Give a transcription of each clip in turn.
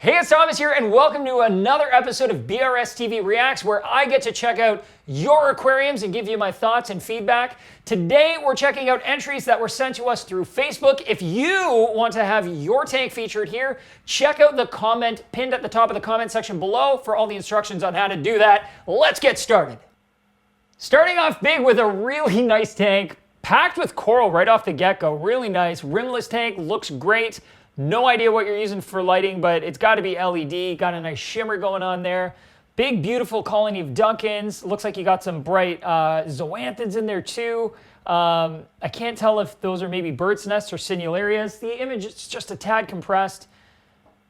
Hey, it's Thomas here, and welcome to another episode of BRStv Reacts, where I get to check out your aquariums and give you my thoughts and feedback. Today, we're checking out entries that were sent to us through Facebook. If you want to have your tank featured here, check out the comment pinned at the top of the comment section below for all the instructions on how to do that. Let's get started. Starting off big with a really nice tank, packed with coral right off the get-go. Really nice, rimless tank, looks great. No idea what you're using for lighting, but it's got to be LED. Got a nice shimmer going on there. Big, beautiful colony of Duncans. Looks like you got some bright zoanthids in there too. I can't tell if those are maybe bird's nests or sinularias. The image is just a tad compressed,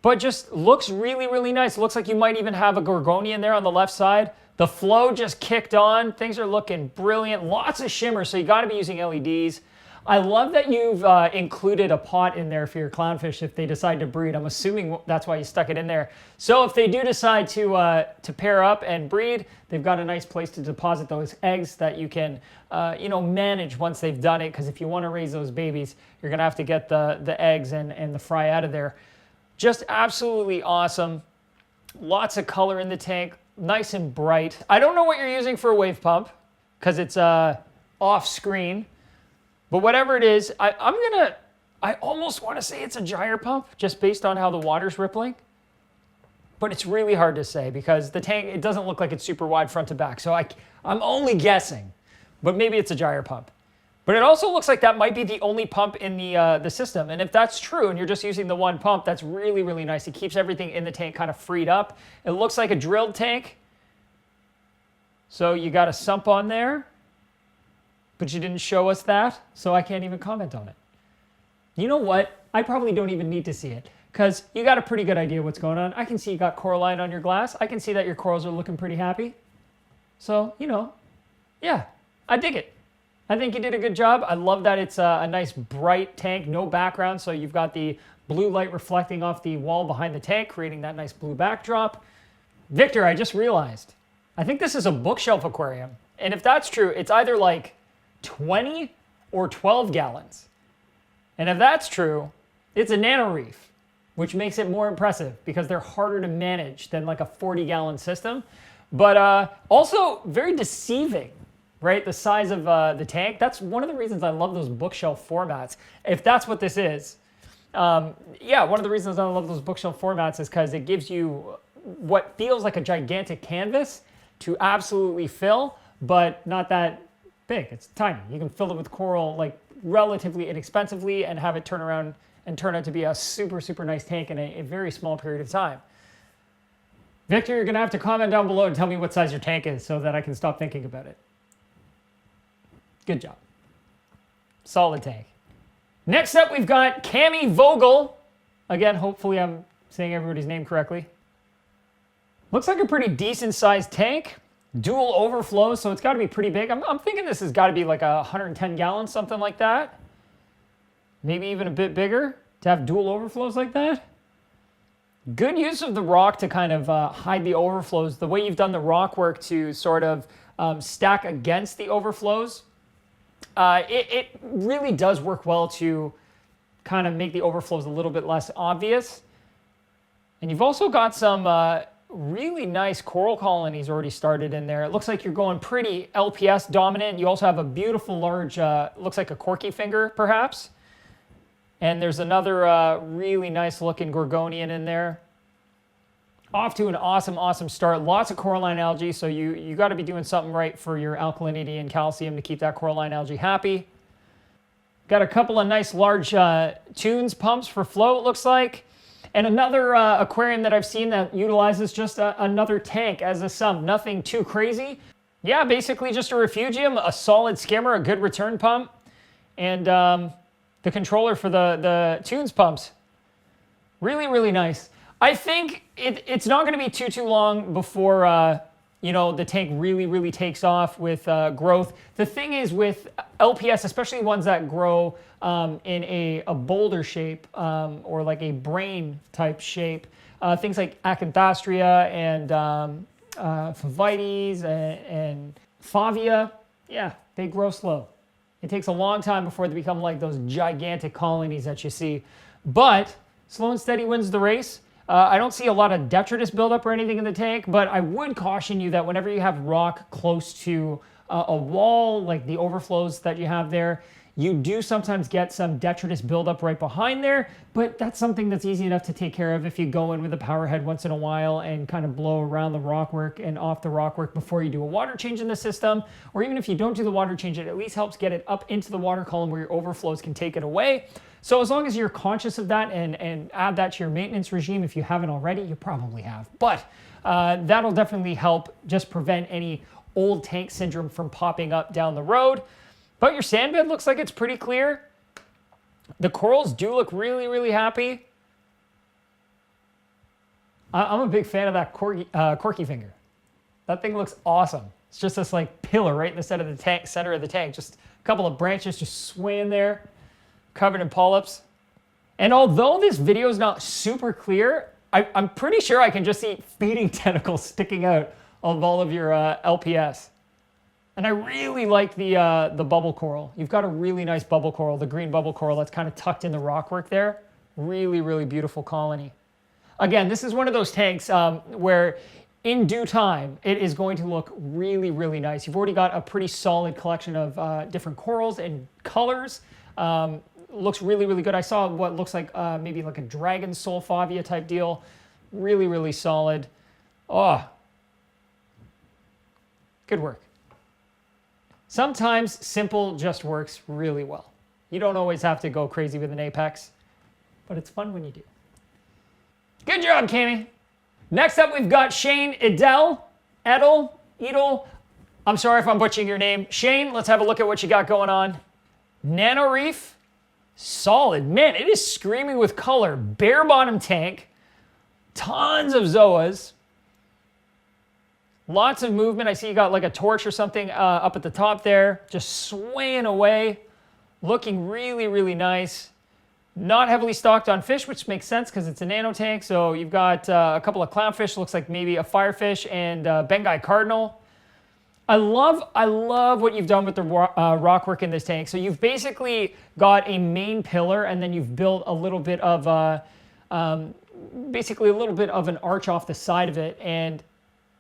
but just looks really, really nice. Looks like you might even have a gorgonia in there on the left side. The flow just kicked on. Things are looking brilliant. Lots of shimmer, so you got to be using LEDs. I love that you've included a pot in there for your clownfish if they decide to breed. I'm assuming that's why you stuck it in there. So if they do decide to pair up and breed, they've got a nice place to deposit those eggs that you can manage once they've done it. Because if you want to raise those babies, you're going to have to get the eggs and the fry out of there. Just absolutely awesome. Lots of color in the tank. Nice and bright. I don't know what you're using for a wave pump because it's off screen. But whatever it is, I almost want to say it's a gyre pump just based on how the water's rippling. But it's really hard to say because the tank, it doesn't look like it's super wide front to back. So I'm only guessing, but maybe it's a gyre pump. But it also looks like that might be the only pump in the system. And if that's true and you're just using the one pump, that's really, really nice. It keeps everything in the tank kind of freed up. It looks like a drilled tank. So you got a sump on there. But you didn't show us that, so I can't even comment on it. You know what? I probably don't even need to see it, because you got a pretty good idea what's going on. I can see you got coralline on your glass. I can see that your corals are looking pretty happy. So, yeah, I dig it. I think you did a good job. I love that it's a nice bright tank, no background, so you've got the blue light reflecting off the wall behind the tank, creating that nice blue backdrop. Victor, I just realized, I think this is a bookshelf aquarium. And if that's true, it's either like 20 or 12 gallons. And if that's true, it's a nano reef, which makes it more impressive because they're harder to manage than like a 40-gallon system. But also very deceiving, right? The size of the tank. That's one of the reasons I love those bookshelf formats. If that's what this is. Yeah, one of the reasons I love those bookshelf formats is because it gives you what feels like a gigantic canvas to absolutely fill, but not that big. It's tiny. You can fill it with coral like relatively inexpensively and have it turn around and turn out to be a super, super nice tank in a very small period of time. Victor, you're going to have to comment down below and tell me what size your tank is so that I can stop thinking about it. Good job. Solid tank. Next up, we've got Cami Vogel. Again, hopefully I'm saying everybody's name correctly. Looks like a pretty decent sized tank. Dual overflow, so it's got to be pretty big. I'm thinking this has got to be like 110 gallons, something like that. Maybe even a bit bigger to have dual overflows like that. Good use of the rock to kind of hide the overflows. The way you've done the rock work to sort of stack against the overflows, it really does work well to kind of make the overflows a little bit less obvious. And you've also got some really nice coral colonies already started in there. It looks like you're going pretty LPS dominant. You also have a beautiful large, looks like a corky finger perhaps. And there's another really nice looking gorgonian in there. Off to an awesome, awesome start. Lots of coralline algae, so you got to be doing something right for your alkalinity and calcium to keep that coralline algae happy. Got a couple of nice large tunes pumps for flow, it looks like. And another aquarium that I've seen that utilizes just another tank as a sump. Nothing too crazy. Yeah, basically just a refugium, a solid skimmer, a good return pump, and the controller for the tunes pumps. Really, really nice. I think it's not going to be too long before the tank really, really takes off with growth. The thing is with LPS, especially ones that grow in a boulder shape or like a brain type shape, things like Acanthostria and Favites and Favia, yeah, they grow slow. It takes a long time before they become like those gigantic colonies that you see. But slow and steady wins the race. I don't see a lot of detritus buildup or anything in the tank, but I would caution you that whenever you have rock close to a wall, like the overflows that you have there, you do sometimes get some detritus buildup right behind there, but that's something that's easy enough to take care of if you go in with a power head once in a while and kind of blow around the rockwork and off the rockwork before you do a water change in the system. Or even if you don't do the water change, it at least helps get it up into the water column where your overflows can take it away. So as long as you're conscious of that and add that to your maintenance regime, if you haven't already, you probably have. But that'll definitely help just prevent any old tank syndrome from popping up down the road. But your sand bed looks like it's pretty clear. The corals do look really, really happy. I'm a big fan of that corky finger. That thing looks awesome. It's just this like pillar right in the center of the tank. Just a couple of branches just swaying there, covered in polyps. And although this video is not super clear, I'm pretty sure I can just see feeding tentacles sticking out of all of your LPS. And I really like the bubble coral. You've got a really nice bubble coral, the green bubble coral that's kind of tucked in the rockwork there. Really, really beautiful colony. Again, this is one of those tanks where in due time, it is going to look really, really nice. You've already got a pretty solid collection of different corals and colors. Looks really, really good. I saw what looks like maybe like a dragon sulfavia type deal. Really, really solid. Oh, good work. Sometimes simple just works really well. You don't always have to go crazy with an apex, but it's fun when you do. Good job, Cami. Next up, we've got Shane Edel. I'm sorry if I'm butchering your name. Shane, let's have a look at what you got going on. Nano Reef, solid. Man, it is screaming with color. Bare bottom tank, tons of zoas. Lots of movement. I see you got like a torch or something up at the top there, just swaying away, looking really, really nice. Not heavily stocked on fish, which makes sense because it's a nano tank. So you've got a couple of clownfish, looks like maybe a firefish and Bengai cardinal. I love what you've done with the rockwork in this tank. So you've basically got a main pillar and then you've built a little bit of basically a little bit of an arch off the side of it, and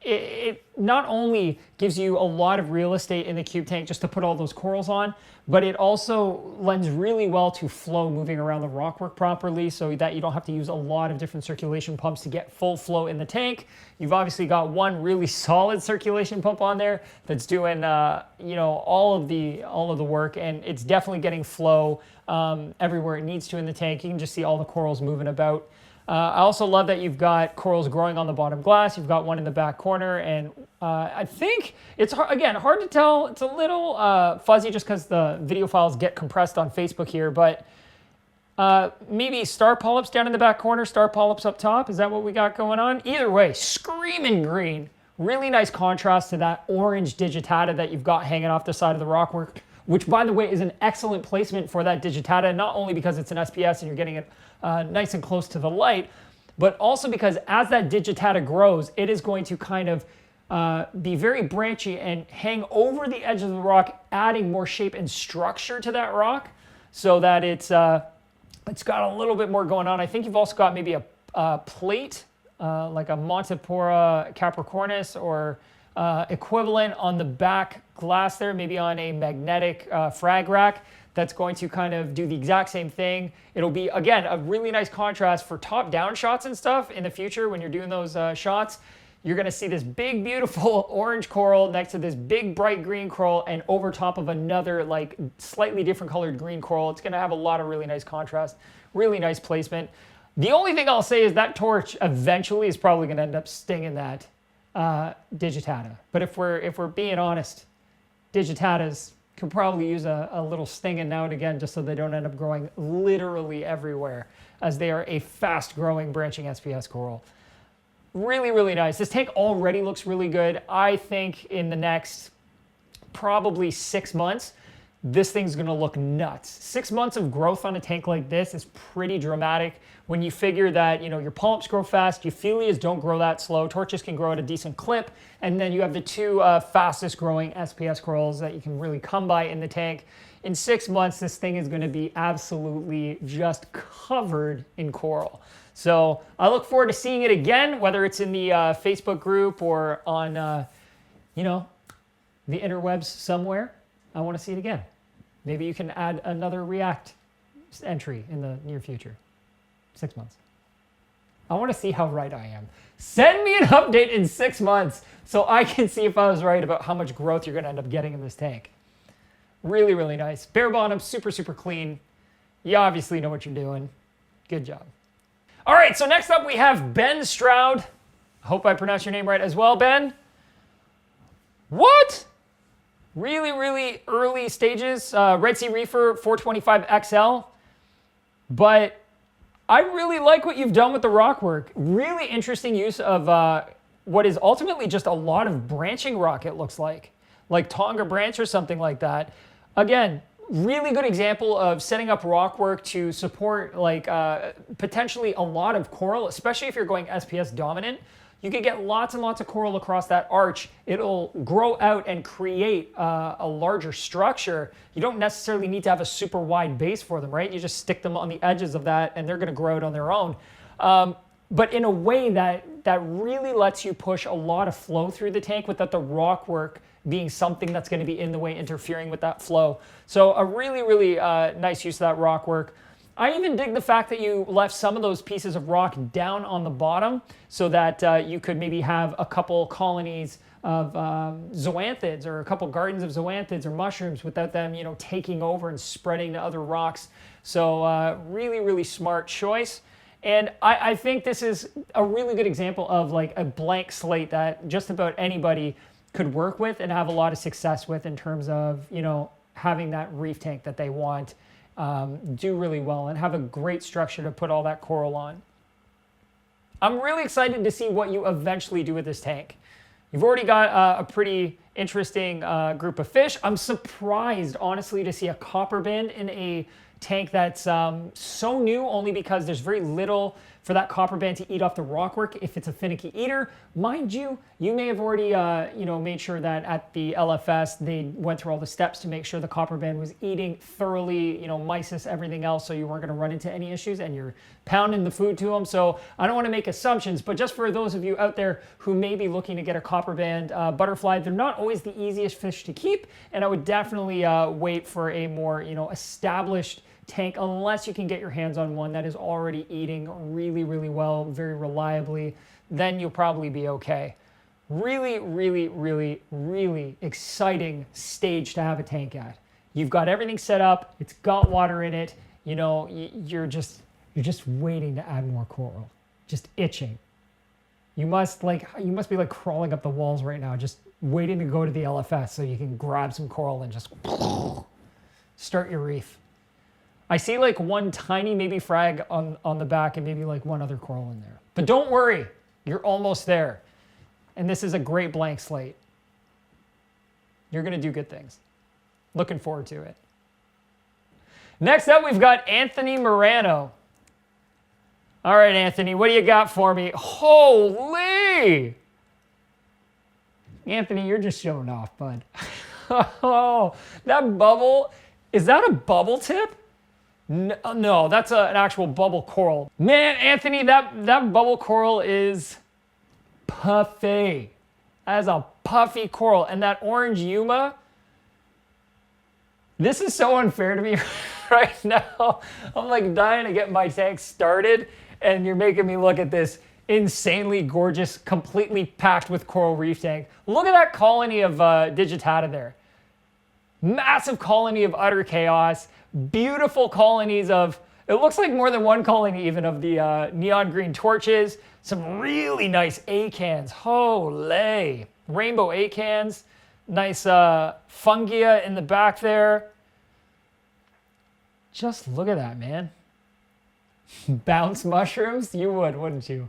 it not only gives you a lot of real estate in the cube tank just to put all those corals on, but it also lends really well to flow moving around the rockwork properly so that you don't have to use a lot of different circulation pumps to get full flow in the tank. You've obviously got one really solid circulation pump on there that's doing all of the work, and it's definitely getting flow everywhere it needs to in the tank. You can just see all the corals moving about. I also love that you've got corals growing on the bottom glass. You've got one in the back corner, and I think it's, again, hard to tell. It's a little fuzzy just because the video files get compressed on Facebook here, but maybe star polyps down in the back corner, star polyps up top. Is that what we got going on? Either way, screaming green. Really nice contrast to that orange digitata that you've got hanging off the side of the rockwork, which, by the way, is an excellent placement for that digitata, not only because it's an SPS and you're getting it nice and close to the light, but also because as that digitata grows, it is going to kind of be very branchy and hang over the edge of the rock, adding more shape and structure to that rock so that it's got a little bit more going on. I think you've also got maybe a plate, like a Montipora capricornis or equivalent on the back glass there, maybe on a magnetic frag rack that's going to kind of do the exact same thing. It'll be, again, a really nice contrast for top-down shots and stuff in the future when you're doing those shots. You're gonna see this big, beautiful orange coral next to this big, bright green coral and over top of another, like, slightly different colored green coral. It's gonna have a lot of really nice contrast, really nice placement. The only thing I'll say is that torch eventually is probably gonna end up stinging that digitata. But if we're being honest, digitatas could probably use a little stinging now and again just so they don't end up growing literally everywhere, as they are a fast-growing branching SPS coral. Really, really nice. This tank already looks really good. I think in the next probably 6 months, this thing's gonna look nuts. 6 months of growth on a tank like this is pretty dramatic when you figure that, you know, your polyps grow fast, euphyllias don't grow that slow, torches can grow at a decent clip, and then you have the two fastest growing SPS corals that you can really come by in the tank. In 6 months, this thing is gonna be absolutely just covered in coral. So I look forward to seeing it again, whether it's in the Facebook group or on, you know, the interwebs somewhere. I want to see it again. Maybe you can add another React entry in the near future. 6 months. I want to see how right I am. Send me an update in 6 months so I can see if I was right about how much growth you're going to end up getting in this tank. Really, really nice. Bare bottom, super, super clean. You obviously know what you're doing. Good job. All right, so next up we have Ben Stroud. I hope I pronounced your name right as well, Ben. What? Really, really early stages. Red Sea Reefer 425 XL. But I really like what you've done with the rock work. Really interesting use of what is ultimately just a lot of branching rock, it looks like Tonga branch or something like that. Again, really good example of setting up rock work to support potentially a lot of coral, especially if you're going SPS dominant. You can get lots and lots of coral across that arch. It'll grow out and create a larger structure. You don't necessarily need to have a super wide base for them, right? You just stick them on the edges of that and they're gonna grow out on their own. But in a way that really lets you push a lot of flow through the tank without the rock work being something that's gonna be in the way, interfering with that flow. So a really, really nice use of that rock work. I even dig the fact that you left some of those pieces of rock down on the bottom so that you could maybe have a couple colonies of zoanthids or a couple gardens of zoanthids or mushrooms without them, you know, taking over and spreading to other rocks. So really, really smart choice. And I think this is a really good example of like a blank slate that just about anybody could work with and have a lot of success with in terms of, you know, having that reef tank that they want. Do really well and have a great structure to put all that coral on. I'm really excited to see what you eventually do with this tank. You've already got a pretty interesting group of fish. I'm surprised, honestly, to see a copper band in a tank that's so new, only because there's very little for that copper band to eat off the rockwork if it's a finicky eater. Mind you, you may have already made sure that at the LFS they went through all the steps to make sure the copper band was eating thoroughly, you know, mysis, everything else, so you weren't going to run into any issues, and you're pounding the food to them. So I don't want to make assumptions, but just for those of you out there who may be looking to get a copper band butterfly, they're not always the easiest fish to keep, and I would definitely wait for a more, you know, established tank, unless you can get your hands on one that is already eating really, really well, very reliably. Then you'll probably be okay. Really, really, really, really exciting stage to have a tank at. You've got everything set up, it's got water in it, you know, you're just waiting to add more coral, just itching. You must be like crawling up the walls right now, just waiting to go to the LFS so you can grab some coral and just start your reef. I see like one tiny maybe frag on the back and maybe like one other coral in there. But don't worry, you're almost there. And this is a great blank slate. You're gonna do good things. Looking forward to it. Next up, we've got Anthony Morano. All right, Anthony, what do you got for me? Holy! Anthony, you're just showing off, bud. Oh, that bubble, is that a bubble tip? No, that's an actual bubble coral. Man, Anthony, that bubble coral is puffy. That is a puffy coral. And that orange Yuma, this is so unfair to me right now. I'm like dying to get my tank started, and you're making me look at this insanely gorgeous, completely packed with coral reef tank. Look at that colony of digitata there. Massive colony of utter chaos. Beautiful colonies of, it looks like more than one colony even, of the neon green torches. Some really nice acans. Holy. Rainbow acans. Nice fungia in the back there. Just look at that, man. Bounce mushrooms? You would, wouldn't you?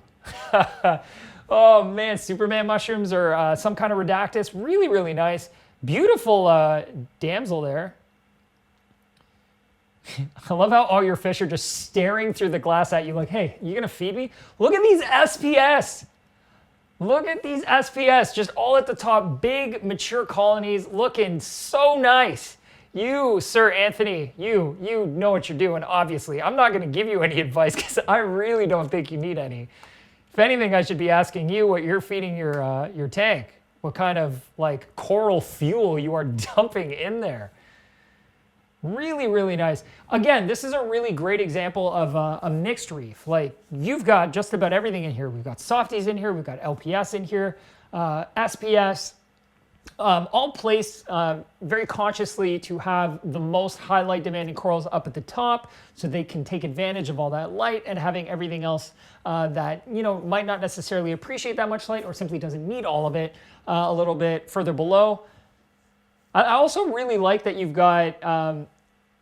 Oh man, Superman mushrooms or some kind of redactus. Really, really nice. Beautiful damsel there. I love how all your fish are just staring through the glass at you like, hey, you gonna feed me? Look at these SPS. Look at these SPS, just all at the top, big, mature colonies, looking so nice. You, Sir Anthony, you know what you're doing, obviously. I'm not gonna give you any advice because I really don't think you need any. If anything, I should be asking you what you're feeding your tank, what kind of like coral fuel you are dumping in there. Really, really nice. Again, this is a really great example of a mixed reef. Like, you've got just about everything in here. We've got softies in here, we've got LPS in here, SPS, all placed very consciously to have the most highlight demanding corals up at the top so they can take advantage of all that light, and having everything else that, you know, might not necessarily appreciate that much light or simply doesn't need all of it a little bit further below. I also really like that you've got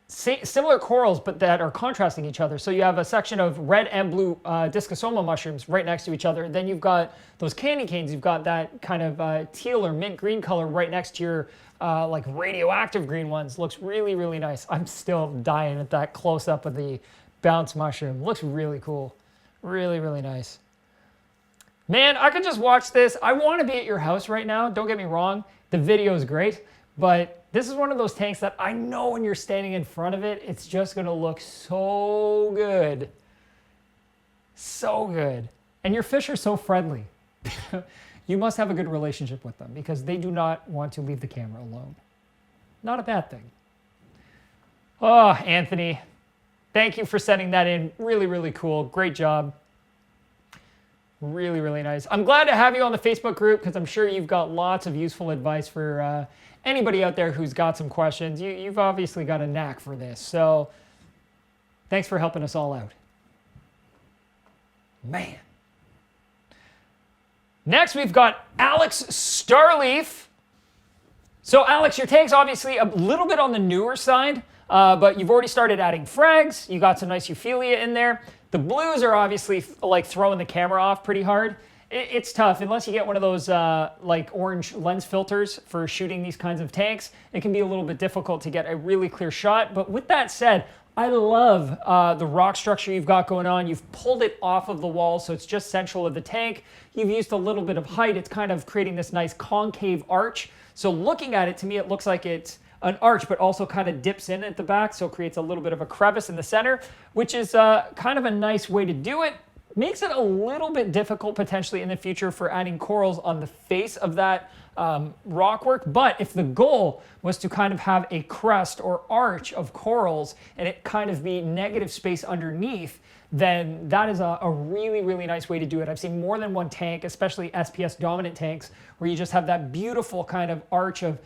similar corals, but that are contrasting each other. So you have a section of red and blue discosoma mushrooms right next to each other. Then you've got those candy canes. You've got that kind of teal or mint green color right next to your like radioactive green ones. Looks really, really nice. I'm still dying at that close up of the bounce mushroom. Looks really cool. Really, really nice. Man, I could just watch this. I want to be at your house right now. Don't get me wrong. The video is great. But this is one of those tanks that I know when you're standing in front of it, it's just going to look so good. So good. And your fish are so friendly. You must have a good relationship with them because they do not want to leave the camera alone. Not a bad thing. Oh, Anthony, thank you for sending that in. Really, really cool. Great job. Really, really nice. I'm glad to have you on the Facebook group because I'm sure you've got lots of useful advice for anybody out there who's got some questions. You've obviously got a knack for this. So thanks for helping us all out. Man. Next, we've got Alex Starleaf. So Alex, your tank's obviously a little bit on the newer side, but you've already started adding frags. You got some nice Euphilia in there. The blues are obviously like throwing the camera off pretty hard. It's tough unless you get one of those like orange lens filters for shooting these kinds of tanks. It can be a little bit difficult to get a really clear shot. But with that said, I love the rock structure you've got going on. You've pulled it off of the wall, so it's just central of the tank. You've used a little bit of height. It's kind of creating this nice concave arch. So looking at it, to me, it looks like it's an arch, but also kind of dips in at the back, so it creates a little bit of a crevice in the center, which is kind of a nice way to do it. Makes it a little bit difficult potentially in the future for adding corals on the face of that rock work. But if the goal was to kind of have a crest or arch of corals and it kind of be negative space underneath, then that is a really, really nice way to do it. I've seen more than one tank, especially SPS dominant tanks, where you just have that beautiful kind of arch of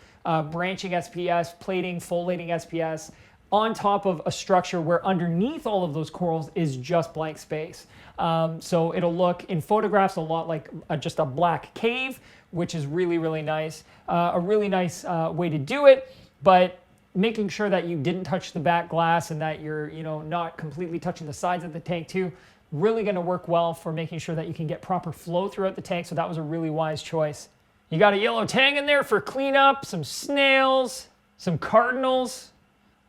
branching SPS, plating, foliating SPS, on top of a structure where underneath all of those corals is just blank space. So it'll look in photographs a lot like just a black cave, which is really, really nice. A really nice way to do it, but making sure that you didn't touch the back glass and that you're, not completely touching the sides of the tank too, really gonna work well for making sure that you can get proper flow throughout the tank. So that was a really wise choice. You got a yellow tang in there for cleanup, some snails, some cardinals.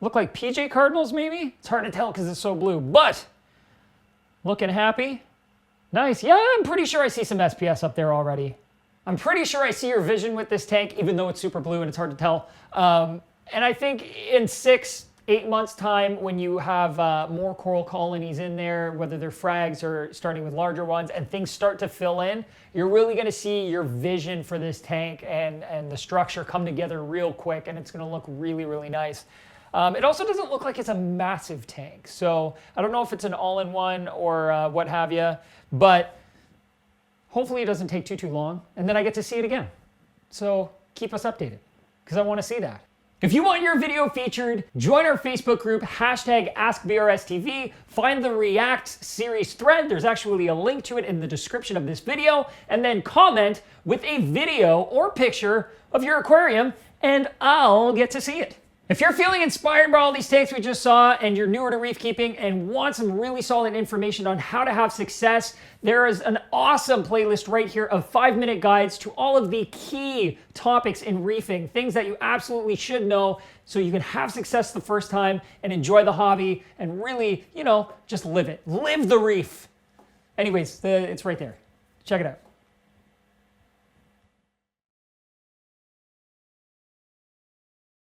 Look like PJ Cardinals, maybe? It's hard to tell because it's so blue, but looking happy. Nice. Yeah, I'm pretty sure I see some SPS up there already. I'm pretty sure I see your vision with this tank, even though it's super blue and it's hard to tell. And I think in 6-8 months' time, when you have more coral colonies in there, whether they're frags or starting with larger ones, and things start to fill in, you're really going to see your vision for this tank and the structure come together real quick, and it's going to look really, really nice. It also doesn't look like it's a massive tank, so I don't know if it's an all-in-one or what have you, but hopefully it doesn't take too long, and then I get to see it again. So keep us updated, because I want to see that. If you want your video featured, join our Facebook group, #AskBRStv, find the React series thread. There's actually a link to it in the description of this video, and then comment with a video or picture of your aquarium, and I'll get to see it. If you're feeling inspired by all these tanks we just saw and you're newer to reef keeping and want some really solid information on how to have success, there is an awesome playlist right here of 5-minute guides to all of the key topics in reefing, things that you absolutely should know so you can have success the first time and enjoy the hobby and really, you know, just live it. Live the reef. Anyways, it's right there. Check it out.